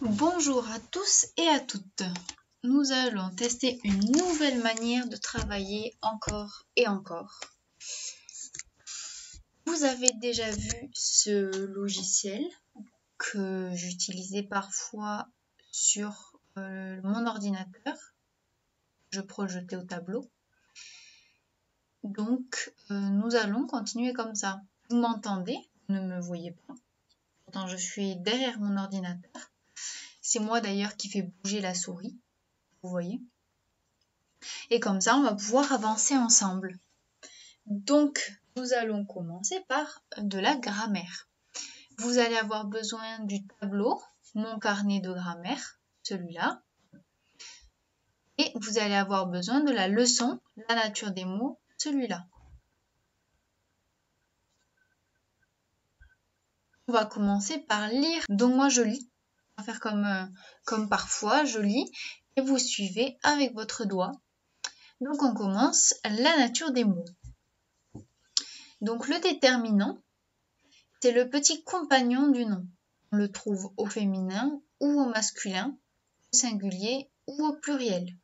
Bonjour à tous et à toutes. Nous allons tester une nouvelle manière de travailler encore et encore. Vous avez déjà vu ce logiciel que j'utilisais parfois sur mon ordinateur. Je projetais au tableau. Donc, nous allons continuer comme ça. Vous m'entendez? Vous ne me voyez pas. Pourtant, je suis derrière mon ordinateur. C'est moi d'ailleurs qui fais bouger la souris. Vous voyez? Et comme ça, on va pouvoir avancer ensemble. Donc, nous allons commencer par de la grammaire. Vous allez avoir besoin du tableau, mon carnet de grammaire, celui-là. Et vous allez avoir besoin de la leçon, la nature des mots, celui-là. On va commencer par lire. Donc moi, je lis. On va faire comme parfois, je lis. Et vous suivez avec votre doigt. Donc on commence la nature des mots. Donc le déterminant, c'est le petit compagnon du nom. On le trouve au féminin ou au masculin, au singulier ou au pluriel.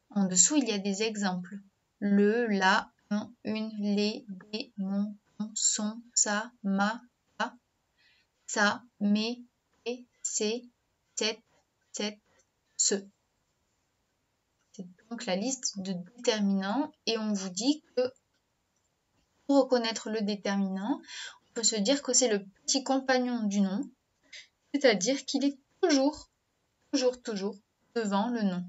En dessous, il y a des exemples. Le, la, un, une, les, des, mon, ton, son, sa, ma, ta, sa, mes, et, c'est, cette, ce. C'est donc la liste de déterminants et on vous dit que pour reconnaître le déterminant, on peut se dire que c'est le petit compagnon du nom, c'est-à-dire qu'il est toujours devant le nom.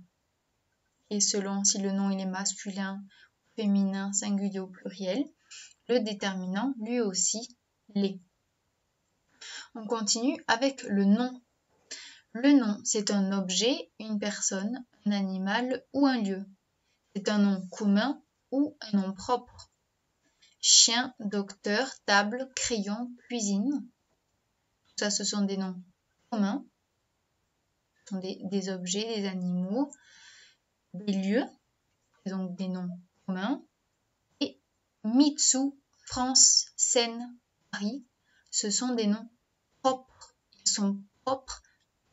Et selon si le nom il est masculin, féminin, singulier ou pluriel, le déterminant lui aussi l'est. On continue avec le nom. Le nom, c'est un objet, une personne, un animal ou un lieu. C'est un nom commun ou un nom propre. Chien, docteur, table, crayon, cuisine. Tout ça, ce sont des noms communs. Ce sont des objets, des animaux, des lieux, donc des noms communs. Et Mitsu, France, Seine, Paris, ce sont des noms propres. Ils sont propres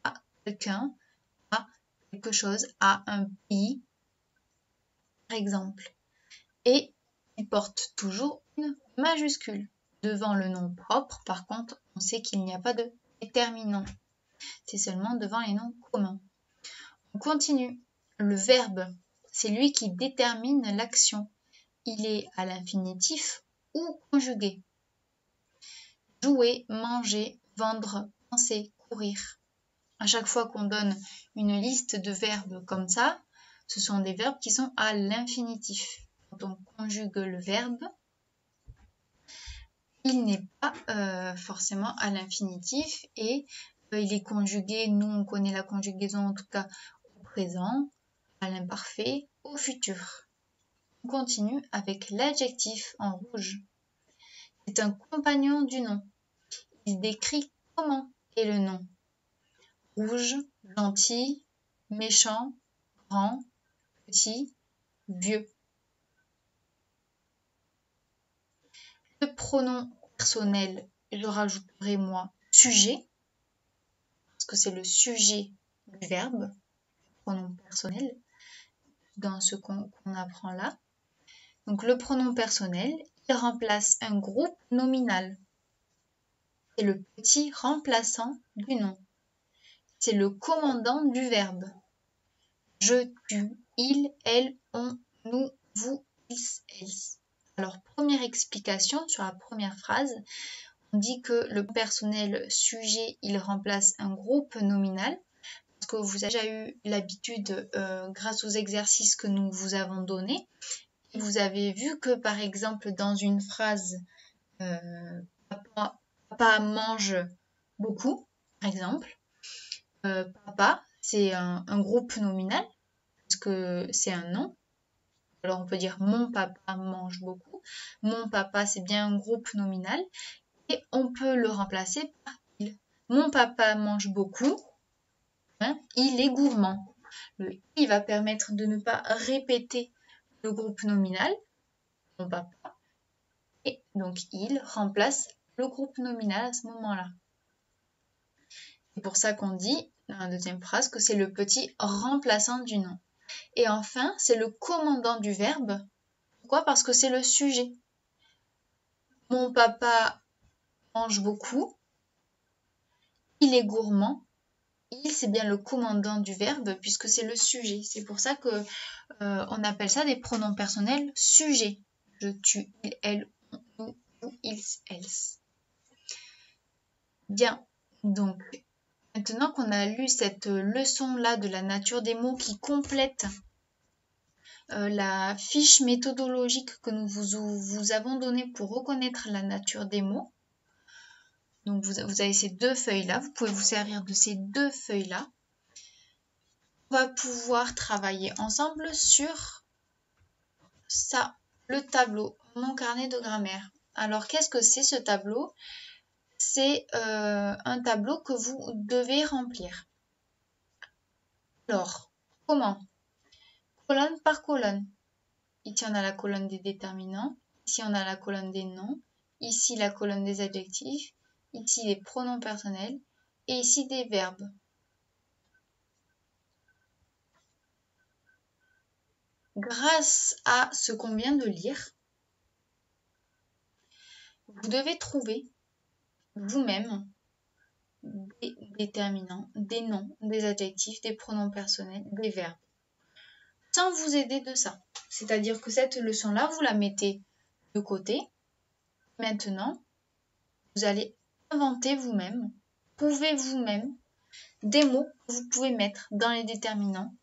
à quelqu'un, à quelque chose, à un pays, par exemple. Et ils portent toujours une majuscule. Devant le nom propre, par contre, on sait qu'il n'y a pas de déterminant. C'est seulement devant les noms communs. On continue. Le verbe, c'est lui qui détermine l'action. Il est à l'infinitif ou conjugué. Jouer, manger, vendre, penser, courir. À chaque fois qu'on donne une liste de verbes comme ça, ce sont des verbes qui sont à l'infinitif. Quand on conjugue le verbe, il n'est pas forcément à l'infinitif et il est conjugué, nous on connaît la conjugaison en tout cas au présent, à l'imparfait, au futur. On continue avec l'adjectif en rouge. C'est un compagnon du nom. Il décrit comment est le nom. Rouge, gentil, méchant, grand, petit, vieux. Le pronom personnel, je rajouterai moi sujet, parce que c'est le sujet du verbe, pronom personnel, dans ce qu'on apprend là. Donc le pronom personnel, il remplace un groupe nominal. C'est le petit remplaçant du nom. C'est le commandant du verbe. Je, tu, il, elle, on, nous, vous, ils, elles. Alors, première explication sur la première phrase. On dit que le personnel sujet, il remplace un groupe nominal. Parce que vous avez déjà eu l'habitude, grâce aux exercices que nous vous avons donnés, vous avez vu que, par exemple, dans une phrase, papa mange beaucoup, par exemple. Papa, c'est un groupe nominal, parce que c'est un nom. Alors on peut dire mon papa mange beaucoup. Mon papa, c'est bien un groupe nominal. Et on peut le remplacer par il. Mon papa mange beaucoup. Hein, il est gourmand. Le il va permettre de ne pas répéter le groupe nominal. Mon papa. Et donc il remplace le groupe nominal à ce moment-là. C'est pour ça qu'on dit dans la deuxième phrase que c'est le petit remplaçant du nom. Et enfin, c'est le commandant du verbe. Pourquoi? Parce que c'est le sujet. Mon papa mange beaucoup. Il est gourmand. Il, c'est bien le commandant du verbe puisque c'est le sujet. C'est pour ça que on appelle ça des pronoms personnels sujets. Je, tu, il, elle, on, nous, ils, elles. Bien, donc maintenant qu'on a lu cette leçon-là de la nature des mots qui complète la fiche méthodologique que nous vous avons donnée pour reconnaître la nature des mots. Donc vous avez ces deux feuilles-là, vous pouvez vous servir de ces deux feuilles-là. On va pouvoir travailler ensemble sur ça, le tableau, mon carnet de grammaire. Alors qu'est-ce que c'est ce tableau? C'est un tableau que vous devez remplir. Alors, comment? Colonne par colonne. Ici, on a la colonne des déterminants. Ici, on a la colonne des noms. Ici, la colonne des adjectifs. Ici, les pronoms personnels. Et ici, des verbes. Grâce à ce qu'on vient de lire, vous devez trouver vous-même des déterminants, des noms, des adjectifs, des pronoms personnels, des verbes. Sans vous aider de ça. C'est-à-dire que cette leçon-là, vous la mettez de côté. Maintenant, vous allez inventer vous-même, trouver vous-même des mots que vous pouvez mettre dans les déterminants,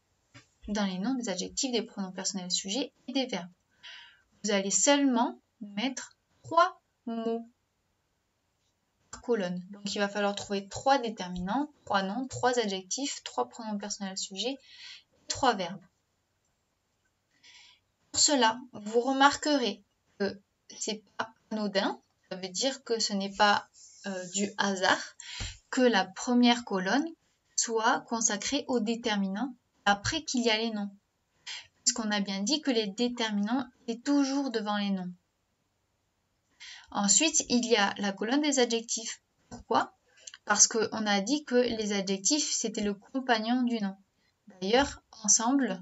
dans les noms, des adjectifs, des pronoms personnels sujets et des verbes. Vous allez seulement mettre 3 mots par colonne. Donc il va falloir trouver 3 déterminants, 3 noms, 3 adjectifs, 3 pronoms personnels sujets et 3 verbes. Pour cela, vous remarquerez que c'est pas anodin, ça veut dire que ce n'est pas du hasard que la première colonne soit consacrée aux déterminants après qu'il y a les noms. Puisqu'on a bien dit que les déterminants étaient toujours devant les noms. Ensuite, il y a la colonne des adjectifs. Pourquoi? Parce qu'on a dit que les adjectifs, c'était le compagnon du nom. D'ailleurs, ensemble,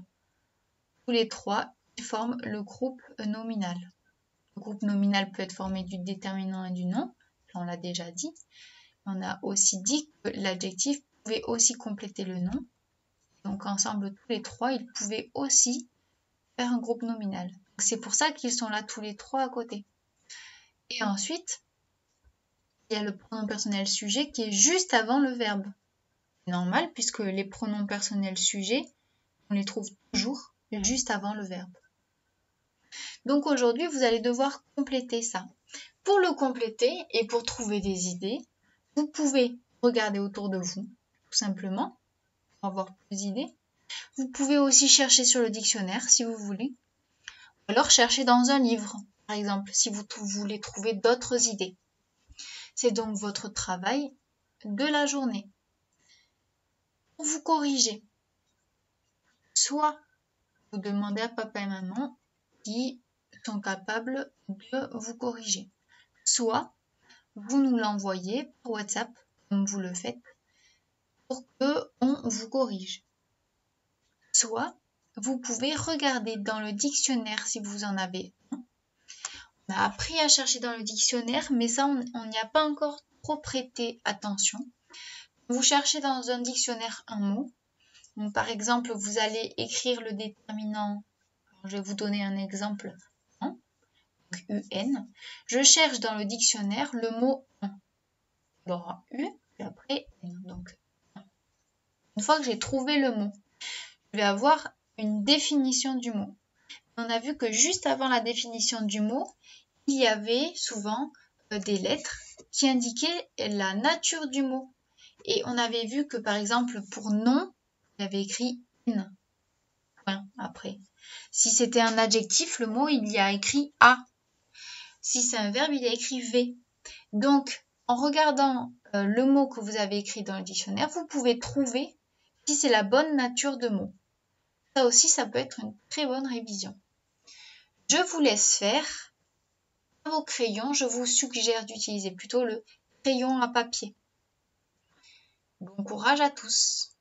tous les trois, ils forment le groupe nominal. Le groupe nominal peut être formé du déterminant et du nom, on l'a déjà dit. On a aussi dit que l'adjectif pouvait aussi compléter le nom. Donc ensemble, tous les trois, ils pouvaient aussi faire un groupe nominal. C'est pour ça qu'ils sont là tous les trois à côté. Et ensuite, il y a le pronom personnel sujet qui est juste avant le verbe. C'est normal puisque les pronoms personnels sujets, on les trouve toujours juste avant le verbe. Donc aujourd'hui, vous allez devoir compléter ça. Pour le compléter et pour trouver des idées, vous pouvez regarder autour de vous, tout simplement, pour avoir plus d'idées. Vous pouvez aussi chercher sur le dictionnaire si vous voulez. Ou alors chercher dans un livre, par exemple, si vous voulez trouver d'autres idées. C'est donc votre travail de la journée. Pour vous corriger, soit vous demandez à papa et maman qui sont capables de vous corriger, soit vous nous l'envoyez par WhatsApp, comme vous le faites, pour qu'on vous corrige. Soit vous pouvez regarder dans le dictionnaire si vous en avez un. On a appris à chercher dans le dictionnaire, mais ça, on n'y a pas encore trop prêté attention. Vous cherchez dans un dictionnaire un mot. Donc, par exemple, vous allez écrire le déterminant. Je vais vous donner un exemple. Donc, UN. Je cherche dans le dictionnaire le mot un. D'abord U, puis après N. Donc, une fois que j'ai trouvé le mot, je vais avoir une définition du mot. On a vu que juste avant la définition du mot, il y avait souvent des lettres qui indiquaient la nature du mot. Et on avait vu que par exemple pour nom, il y avait écrit in. Point après. Si c'était un adjectif, le mot il y a écrit a. Si c'est un verbe, il y a écrit v. Donc en regardant le mot que vous avez écrit dans le dictionnaire, vous pouvez trouver si c'est la bonne nature de mot. Ça aussi, ça peut être une très bonne révision. Je vous laisse faire. À vos crayons, je vous suggère d'utiliser plutôt le crayon à papier. Bon courage à tous!